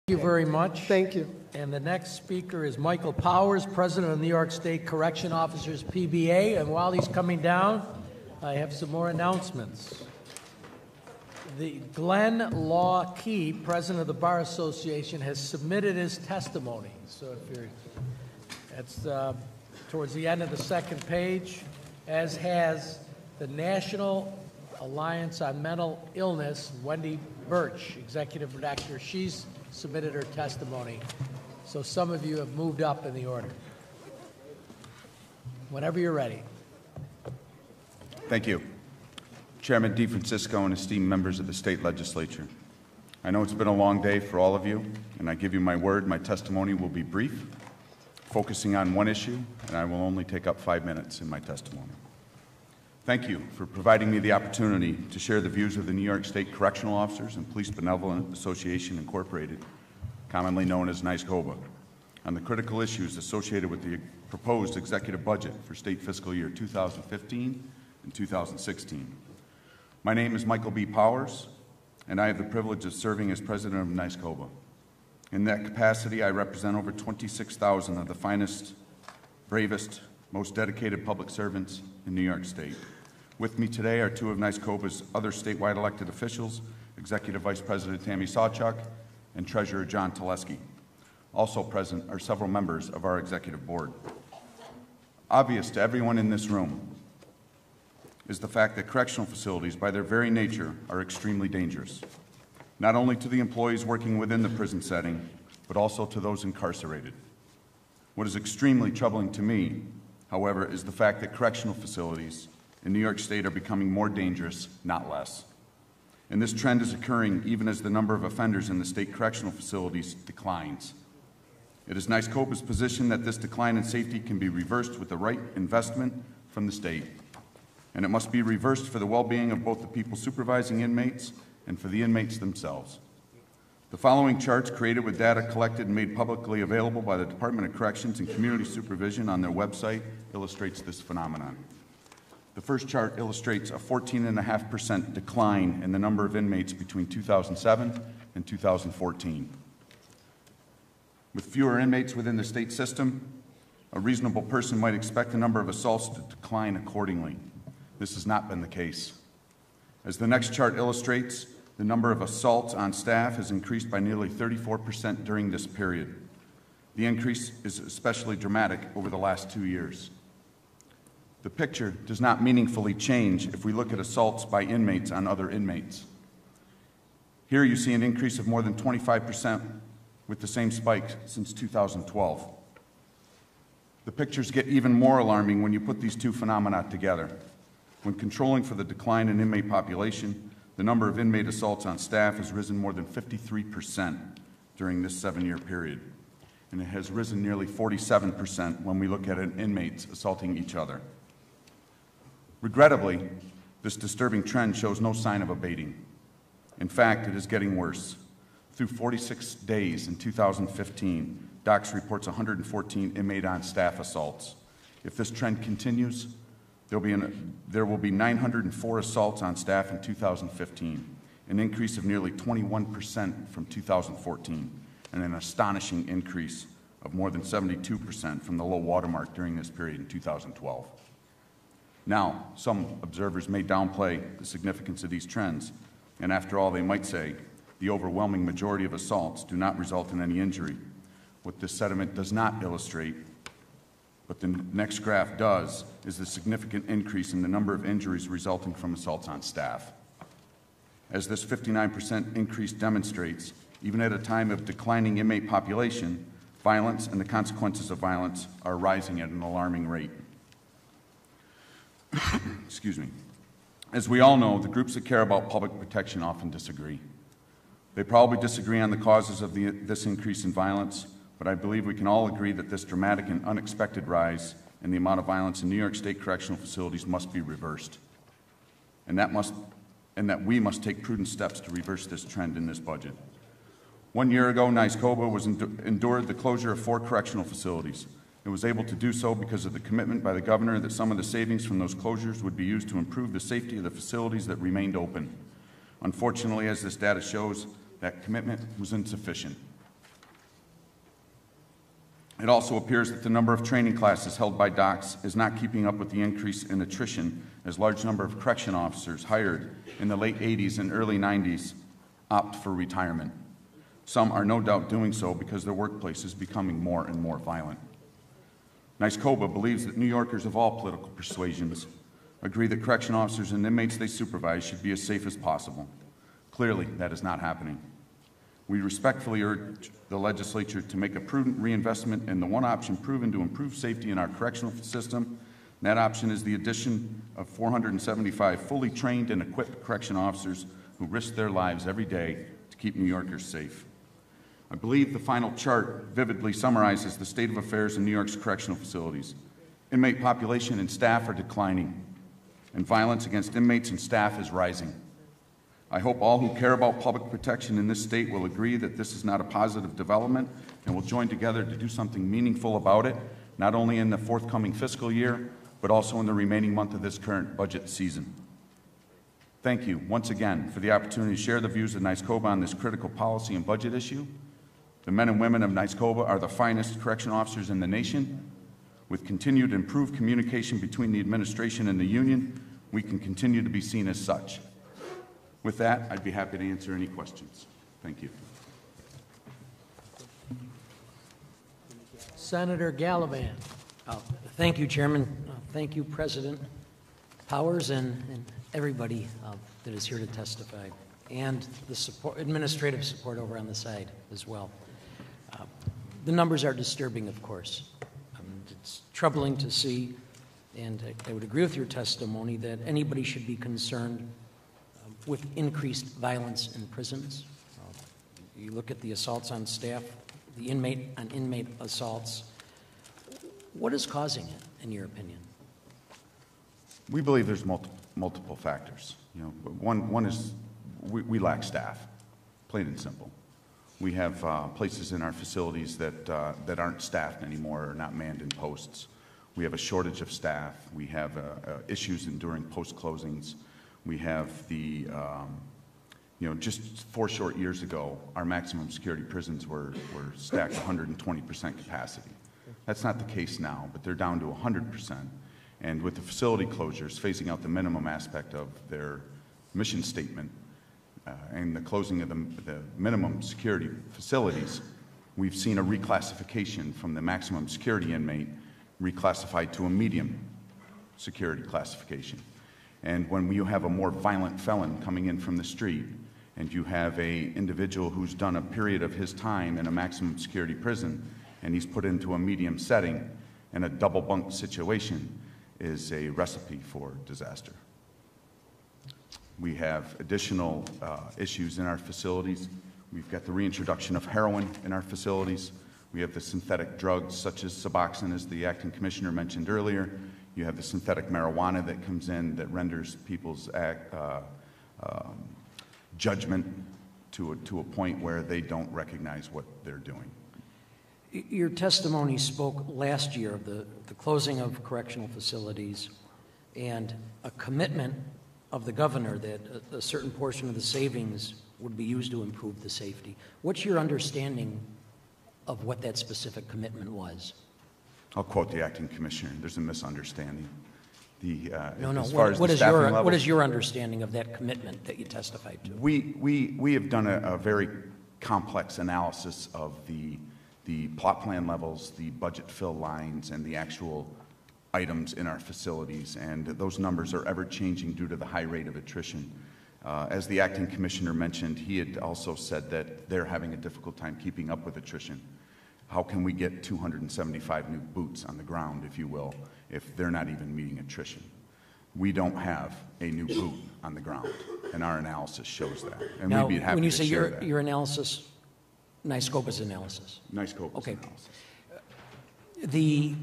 Thank you very much. Thank you. And the next speaker is Michael Powers, President of the New York State Correction Officers PBA. And while he's coming down, I have some more announcements. The Glenn Law Key, President of the Bar Association, has submitted his testimony. So if you're, that's towards the end of the second page, as has the National Alliance on Mental Illness, Wendy Birch, Executive Director. She's submitted her testimony. So some of you have moved up in the order. Whenever you're ready. Thank you. Chairman DeFrancisco and esteemed members of the state legislature. I know it's been a long day for all of you, and I give you my word, my testimony will be brief, focusing on one issue, and I will only take up 5 minutes in my testimony. Thank you for providing me the opportunity to share the views of the New York State Correctional Officers and Police Benevolent Association, Incorporated, commonly known as NYSCOBA, on the critical issues associated with the proposed executive budget for state fiscal year 2015 and 2016. My name is Michael B. Powers, and I have the privilege of serving as president of NYSCOBA. In that capacity, I represent over 26,000 of the finest, bravest, most dedicated public servants in New York State. With me today are two of NYSCOBA's other statewide elected officials, Executive Vice President Tammy Sawchuk and Treasurer John Teleski. Also present are several members of our executive board. Obvious to everyone in this room is the fact that correctional facilities, by their very nature, are extremely dangerous, not only to the employees working within the prison setting, but also to those incarcerated. What is extremely troubling to me, however, is the fact that correctional facilities in New York State are becoming more dangerous, not less. And this trend is occurring even as the number of offenders in the state correctional facilities declines. It is NYSCOBA's position that this decline in safety can be reversed with the right investment from the state. And it must be reversed for the well-being of both the people supervising inmates and for the inmates themselves. The following charts, created with data collected and made publicly available by the Department of Corrections and Community Supervision on their website, illustrates this phenomenon. The first chart illustrates a 14.5% decline in the number of inmates between 2007 and 2014. With fewer inmates within the state system, a reasonable person might expect the number of assaults to decline accordingly. This has not been the case. As the next chart illustrates, the number of assaults on staff has increased by nearly 34% during this period. The increase is especially dramatic over the last 2 years. The picture does not meaningfully change if we look at assaults by inmates on other inmates. Here you see an increase of more than 25% with the same spike since 2012. The pictures get even more alarming when you put these two phenomena together. When controlling for the decline in inmate population, the number of inmate assaults on staff has risen more than 53% during this 7-year period. And it has risen nearly 47% when we look at inmates assaulting each other. Regrettably, this disturbing trend shows no sign of abating. In fact, it is getting worse. Through 46 days in 2015, DOCS reports 114 inmate on-staff assaults. If this trend continues, there will be 904 assaults on staff in 2015, an increase of nearly 21% from 2014, and an astonishing increase of more than 72% from the low watermark during this period in 2012. Now, some observers may downplay the significance of these trends, and after all, they might say the overwhelming majority of assaults do not result in any injury. What this sentiment does not illustrate, but the next graph does, is the significant increase in the number of injuries resulting from assaults on staff. As this 59% increase demonstrates, even at a time of declining inmate population, violence and the consequences of violence are rising at an alarming rate. Excuse me. As we all know, the groups that care about public protection often disagree. They probably disagree on the causes of this increase in violence, but I believe we can all agree that this dramatic and unexpected rise in the amount of violence in New York State correctional facilities must be reversed, and that we must take prudent steps to reverse this trend in this budget. 1 year ago, NYSCOBA endured the closure of 4 correctional facilities. It was able to do so because of the commitment by the governor that some of the savings from those closures would be used to improve the safety of the facilities that remained open. Unfortunately, as this data shows, that commitment was insufficient. It also appears that the number of training classes held by docks is not keeping up with the increase in attrition, as large number of correction officers hired in the late 80s and early 90s opt for retirement. Some are no doubt doing so because their workplace is becoming more and more violent. NYSCOBA believes that New Yorkers of all political persuasions agree that correction officers and inmates they supervise should be as safe as possible. Clearly, that is not happening. We respectfully urge the legislature to make a prudent reinvestment in the one option proven to improve safety in our correctional system. And that option is the addition of 475 fully trained and equipped correction officers who risk their lives every day to keep New Yorkers safe. I believe the final chart vividly summarizes the state of affairs in New York's correctional facilities. Inmate population and staff are declining, and violence against inmates and staff is rising. I hope all who care about public protection in this state will agree that this is not a positive development and will join together to do something meaningful about it, not only in the forthcoming fiscal year, but also in the remaining month of this current budget season. Thank you once again for the opportunity to share the views of NYSCOBA on this critical policy and budget issue. The men and women of NYSCOBA are the finest correction officers in the nation. With continued improved communication between the administration and the union, we can continue to be seen as such. With that, I'd be happy to answer any questions. Thank you. Senator Gallivan. Thank you, Chairman. Thank you, President Powers, and everybody that is here to testify, and the administrative support over on the side as well. The numbers are disturbing, of course. It's troubling to see, and I would agree with your testimony that anybody should be concerned with increased violence in prisons. You look at the assaults on staff, the inmate assaults. What is causing it, in your opinion? We believe there's multiple factors. You know, one is we lack staff, plain and simple. We have places in our facilities that aren't staffed anymore or not manned in posts. We have a shortage of staff. We have issues during post closings. We have the, just 4 short years ago, our maximum security prisons were stacked 120% capacity. That's not the case now, but they're down to 100%. And with the facility closures, phasing out the minimum aspect of their mission statement and the closing of the minimum security facilities, we've seen a reclassification from the maximum security inmate reclassified to a medium security classification. And when you have a more violent felon coming in from the street, and you have an individual who's done a period of his time in a maximum security prison, and he's put into a medium setting, and a double bunk situation is a recipe for disaster. We have additional issues in our facilities. We've got the reintroduction of heroin in our facilities. We have the synthetic drugs such as Suboxone, as the acting commissioner mentioned earlier. You have the synthetic marijuana that comes in that renders people's judgment to a point where they don't recognize what they're doing. Your testimony spoke last year of the closing of correctional facilities and a commitment of the governor that a certain portion of the savings would be used to improve the safety. What's your understanding of what that specific commitment was? I'll quote the acting commissioner. There's a misunderstanding. What is your understanding of that commitment that you testified to? We have done a very complex analysis of the plot plan levels, the budget fill lines, and the actual items in our facilities, and those numbers are ever changing due to the high rate of attrition. As the acting commissioner mentioned, he had also said that they're having a difficult time keeping up with attrition. How can we get 275 new boots on the ground, if you will, if they're not even meeting attrition? We don't have a new boot on the ground, and our analysis shows that. And now, we'd be happy when you to say share that. your analysis, NYSCOBA's analysis. NYSCOBA's okay. analysis. The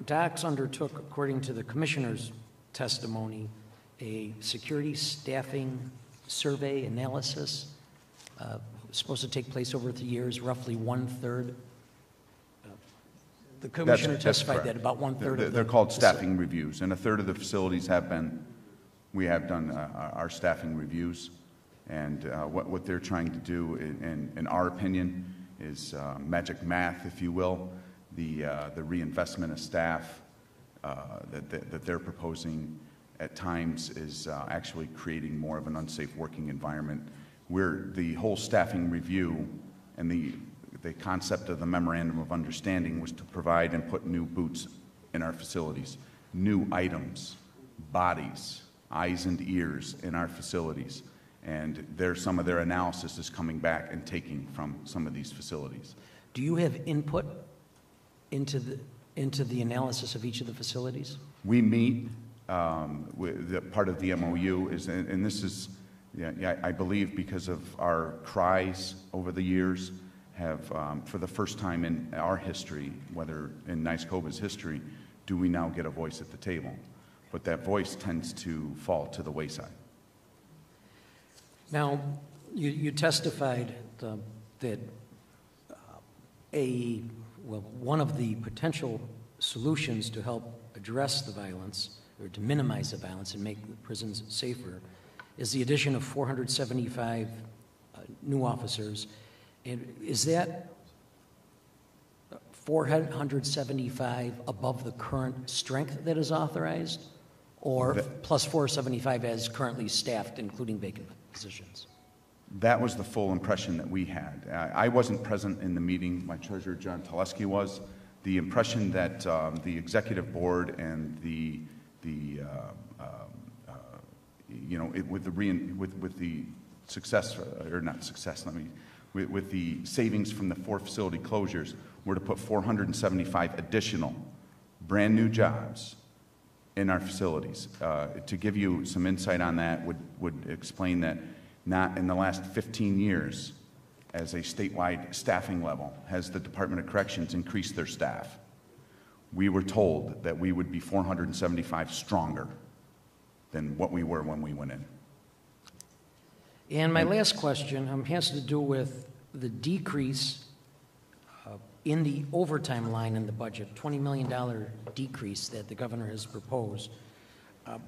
DOCS undertook, according to the commissioner's testimony, a security staffing survey analysis supposed to take place over the years, roughly 1/3. The commissioner testified that about 1/3. They're called staffing reviews, and 1/3 of the facilities we have done our staffing reviews, and what they're trying to do, in our opinion, magic math, if you will. The reinvestment of staff that they're proposing at times is actually creating more of an unsafe working environment, where the whole staffing review and the concept of the memorandum of understanding was to provide and put new boots in our facilities, new items, bodies, eyes and ears in our facilities. And some of their analysis is coming back and taking from some of these facilities. Do you have input into the analysis of each of the facilities? We meet. Part of the MOU is, and this is, I believe, because of our cries over the years, have for the first time in our history, whether in NYSCOBA's history, do we now get a voice at the table? But that voice tends to fall to the wayside. Now, you testified that one of the potential solutions to help address the violence, or to minimize the violence and make the prisons safer, is the addition of 475 new officers. And is that 475 above the current strength that is authorized, or plus 475 as currently staffed, including vacant positions? That was the full impression that we had. I wasn't present in the meeting. My treasurer, John Teleski, was. The impression that the executive board and with the success, or not success, with the savings from the 4 facility closures, were to put 475 additional brand new jobs in our facilities. To give you some insight on that would explain that not in the last 15 years, as a statewide staffing level, has the Department of Corrections increased their staff. We were told that we would be 475 stronger than what we were when we went in. And my last question has to do with the decrease in the overtime line in the budget, $20 million decrease that the governor has proposed.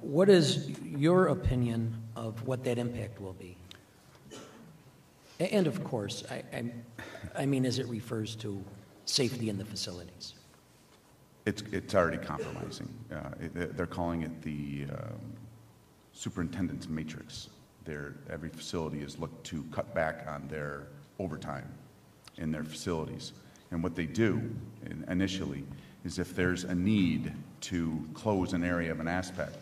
What is your opinion of what that impact will be? And of course, I mean as it refers to safety in the facilities. It's already compromising. They're calling it the superintendent's matrix. Every facility is looked to cut back on their overtime in their facilities. And what they do initially is, if there's a need to close an area of an aspect,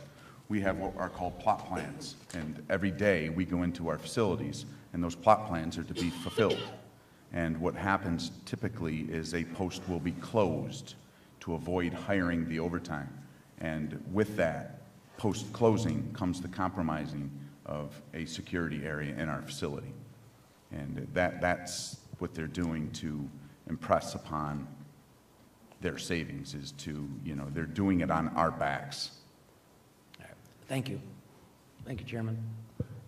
we have what are called plot plans. And every day we go into our facilities, and those plot plans are to be fulfilled. And what happens typically is a post will be closed to avoid hiring the overtime. And with that, post-closing comes the compromising of a security area in our facility. And that's what they're doing to impress upon their savings, is to, they're doing it on our backs. Thank you. Thank you, Chairman.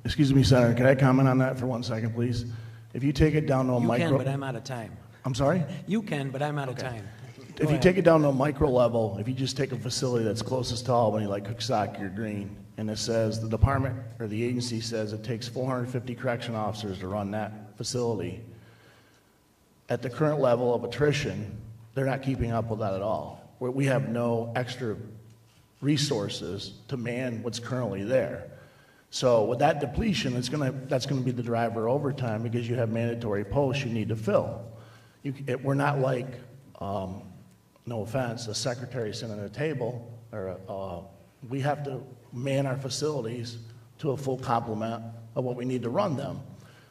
Excuse me, Senator, can I comment on that for 1 second, please? If you take it down to a micro... You can, but I'm out of time. I'm sorry? You can, but I'm out of time. If you take it down to a micro level, if you just take a facility that's closest to Albany, like Coxsackie or Green, and it says the department or the agency says it takes 450 correction officers to run that facility, at the current level of attrition, they're not keeping up with that at all. We have no extra resources to man what's currently there. So with that depletion, that's going to be the driver overtime, because you have mandatory posts you need to fill. We're not like, no offense, a secretary sitting at a table, or we have to man our facilities to a full complement of what we need to run them.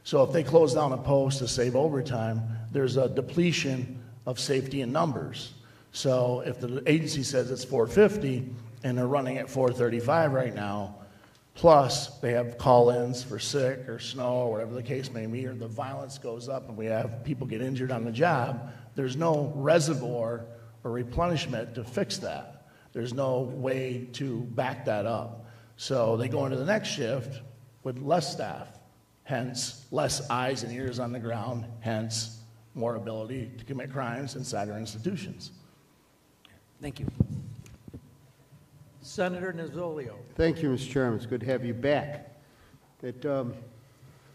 So if they close down a post to save overtime, there's a depletion of safety in numbers. So if the agency says it's 450 and they're running at 435 right now, plus they have call-ins for sick or snow or whatever the case may be, or the violence goes up and we have people get injured on the job, there's no reservoir or replenishment to fix that. There's no way to back that up. So they go into the next shift with less staff, hence less eyes and ears on the ground, hence more ability to commit crimes inside our institutions. Thank you. Senator Nozzolio. Thank you, Mr. Chairman. It's good to have you back.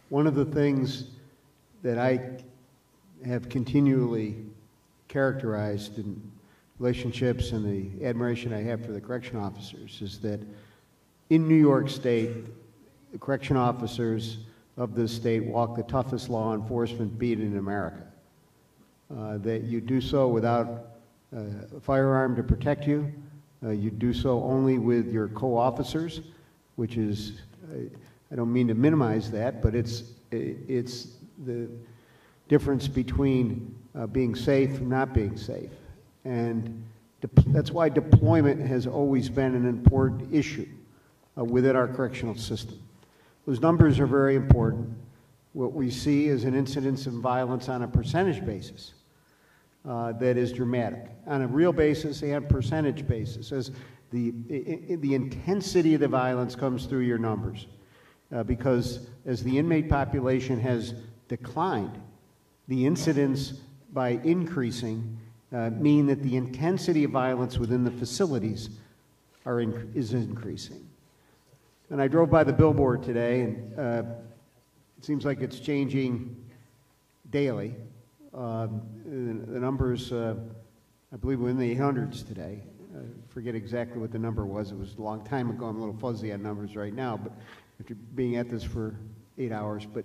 One of the things that I have continually characterized in relationships and the admiration I have for the correction officers is that in New York State, the correction officers of this state walk the toughest law enforcement beat in America. That you do so without a firearm to protect you. You do so only with your co-officers, which is, I don't mean to minimize that, but it's the difference between being safe and not being safe. And that's why deployment has always been an important issue within our correctional system. Those numbers are very important. What we see is an incidence of violence on a percentage basis that is dramatic, on a real basis and percentage basis, as the intensity of the violence comes through your numbers. Because as the inmate population has declined, the incidents by increasing mean that the intensity of violence within the facilities is increasing. And I drove by the billboard today, and it seems like it's changing daily. The numbers, I believe, were in the 800s today. I forget exactly what the number was. It was a long time ago. I'm a little fuzzy on numbers right now, but after being at this for 8 hours. But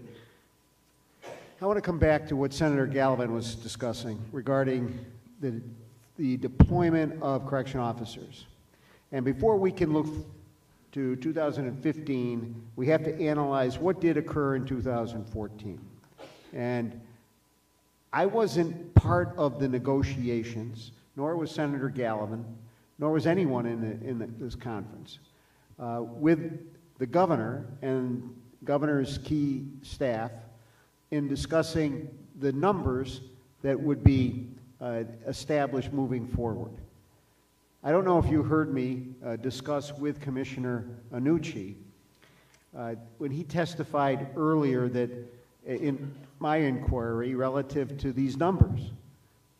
I want to come back to what Senator Gallivan was discussing regarding the deployment of correction officers. And before we can look to 2015, we have to analyze what did occur in 2014. And I wasn't part of the negotiations, nor was Senator Gallivan, nor was anyone in this conference, with the governor and governor's key staff in discussing the numbers that would be established moving forward. I don't know if you heard me discuss with Commissioner Annucci when he testified earlier that in my inquiry relative to these numbers,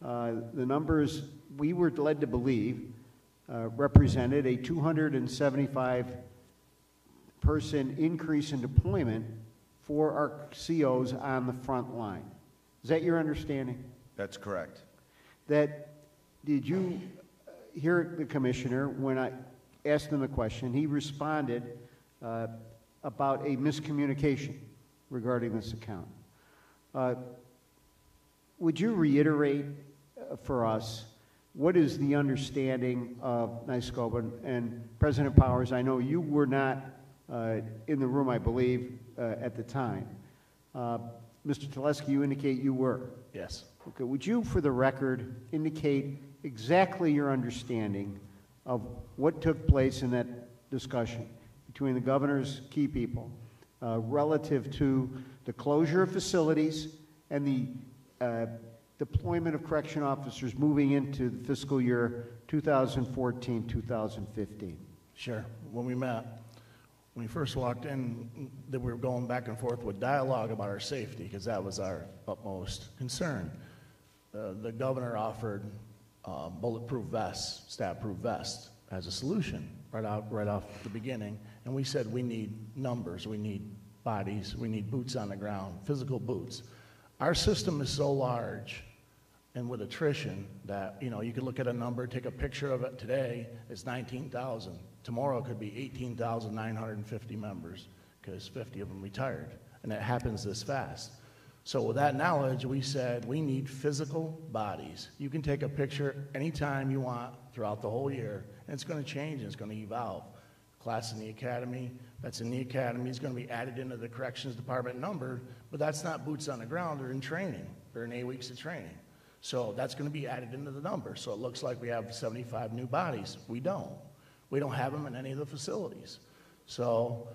the numbers we were led to believe represented a 275 person increase in deployment for our COs on the front line. Is that your understanding? That's correct. Did you hear the commissioner when I asked him a question? He responded about a miscommunication regarding this account. Would you reiterate for us what is the understanding of NYSCOBA and President Powers? I know you were not in the room, I believe, at the time. Mr. Teleski, you indicate you were. Yes. Okay. Would you, for the record, indicate exactly your understanding of what took place in that discussion between the governor's key people relative to the closure of facilities and the deployment of correction officers moving into the fiscal year 2014-2015? Sure. When we met, when we first walked in, that we were going back and forth with dialogue about our safety, because that was our utmost concern. The governor offered bulletproof vests, stab-proof vests, as a solution right off the beginning, and we said we need numbers, we need bodies, we need boots on the ground, physical boots. Our system is so large and with attrition that, you know, you could look at a number, take a picture of it today, it's 19,000. Tomorrow it could be 18,950 members because 50 of them retired, and it happens this fast. So with that knowledge, we said we need physical bodies. You can take a picture anytime you want throughout the whole year, and it's going to change and it's going to evolve. Class in the academy, that's in the academy, is going to be added into the corrections department number, but that's not boots on the ground, they're in training. They're in 8 weeks of training. So that's going to be added into the number. So it looks like we have 75 new bodies. We don't. We don't have them in any of the facilities. So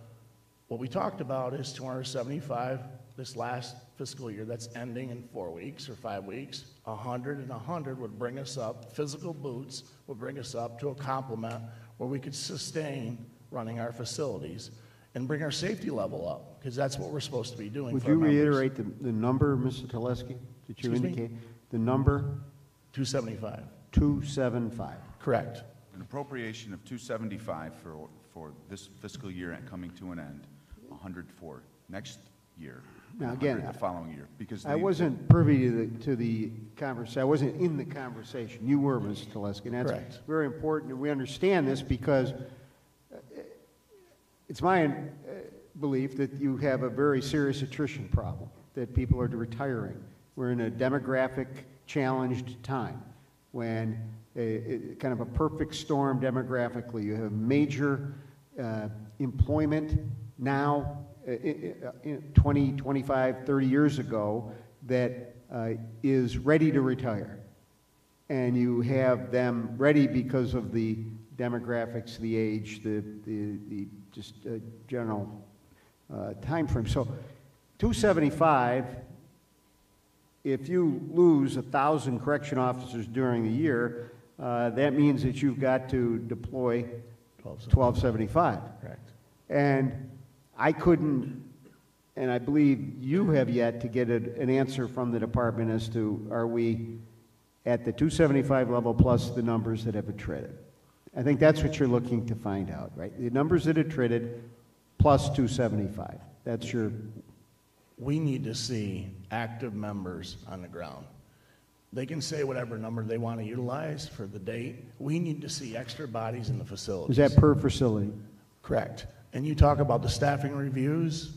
what we talked about is 275 this last fiscal year that's ending in 4 weeks or 5 weeks. 100 and 100 would bring us up. Physical boots would bring us up to a complement where we could sustain running our facilities and bring our safety level up, because that's what we're supposed to be doing. Would you reiterate the number, Mr. Teleski, that you indicate? The number? 275. 275. Correct. An appropriation of 275 for this fiscal year and coming to an end, 100 for next year, Now, again, the following year, because I wasn't privy to the conversation. I wasn't in the conversation. You were, Mr. Telesky, and that's Correct. very important. And we understand this because it's my belief that you have a very serious attrition problem, that people are retiring. We're in a demographic challenged time when kind of a perfect storm demographically. You have major employment now, 20, 25, 30 years ago, that is ready to retire. And you have them ready because of the demographics, the age, the just general time frame. So 275, if you lose 1,000 correction officers during the year, that means that you've got to deploy 1275. Correct. And I couldn't, and I believe you have yet to get an answer from the department as to, are we at the 275 level plus the numbers that have attrited? I think that's what you're looking to find out, right? The numbers that attrited plus 275. That's your... We need to see active members on the ground. They can say whatever number they want to utilize for the date. We need to see extra bodies in the facilities. Is that per facility? Correct. And you talk about the staffing reviews,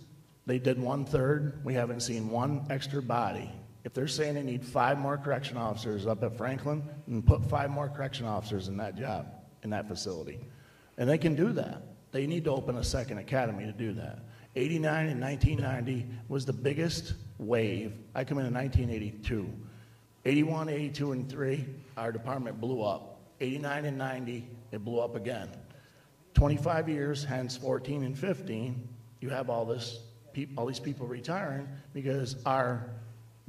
they did 1/3. We haven't seen one extra body. If they're saying they need 5 more correction officers up at Franklin, then put 5 more correction officers in that job, in that facility. And they can do that. They need to open a second academy to do that. 89 and 1990 was the biggest wave. I come in 1982. 81, 82, and 3, our department blew up. 89 and 90, it blew up again. 25 years, hence 14 and 15, you have all these people retiring because our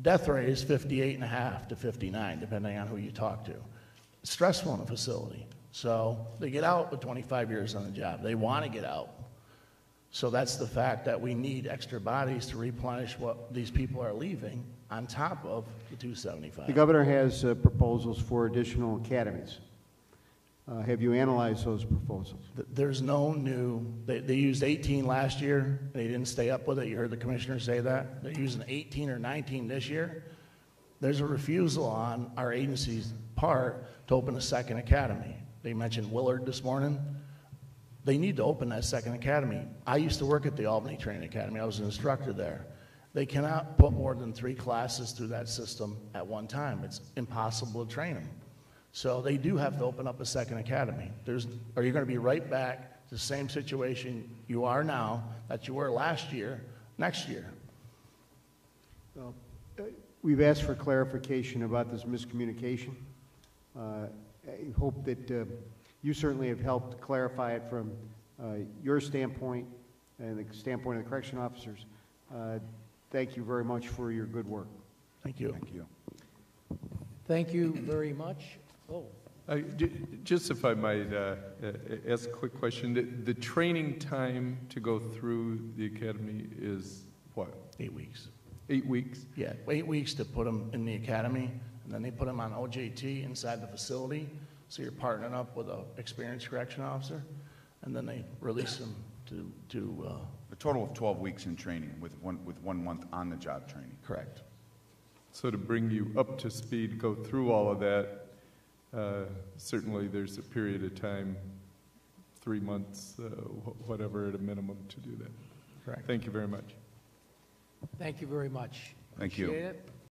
death rate is 58.5 to 59, depending on who you talk to. It's stressful in a facility. So they get out with 25 years on the job. They want to get out. So that's the fact that we need extra bodies to replenish what these people are leaving on top of the 275. The governor has proposals for additional academies. Have you analyzed those proposals? There's no new, they used 18 last year. They didn't stay up with it. You heard the commissioner say that. They're using 18 or 19 this year. There's a refusal on our agency's part to open a second academy. They mentioned Willard this morning. They need to open that second academy. I used to work at the Albany Training Academy. I was an instructor there. They cannot put more than 3 classes through that system at one time. It's impossible to train them. So they do have to open up a second academy. Are you going to be right back to the same situation you are now that you were last year, next year? Well, we've asked for clarification about this miscommunication. I hope that you certainly have helped clarify it from your standpoint and the standpoint of the correction officers. Thank you very much for your good work. Thank you. Thank you. Thank you very much. Oh, Just if I might ask a quick question. The training time to go through the academy is what? 8 weeks. 8 weeks? Yeah, 8 weeks to put them in the academy, and then they put them on OJT inside the facility. So you're partnering up with an experienced correction officer, and then they release them to A total of 12 weeks in training with 1 month on the job training. correct. So to bring you up to speed, go through all of that, certainly there's a period of time, 3 months, whatever at a minimum to do that. Correct. Thank you very much. thank you very much. Thank you. Appreciate it.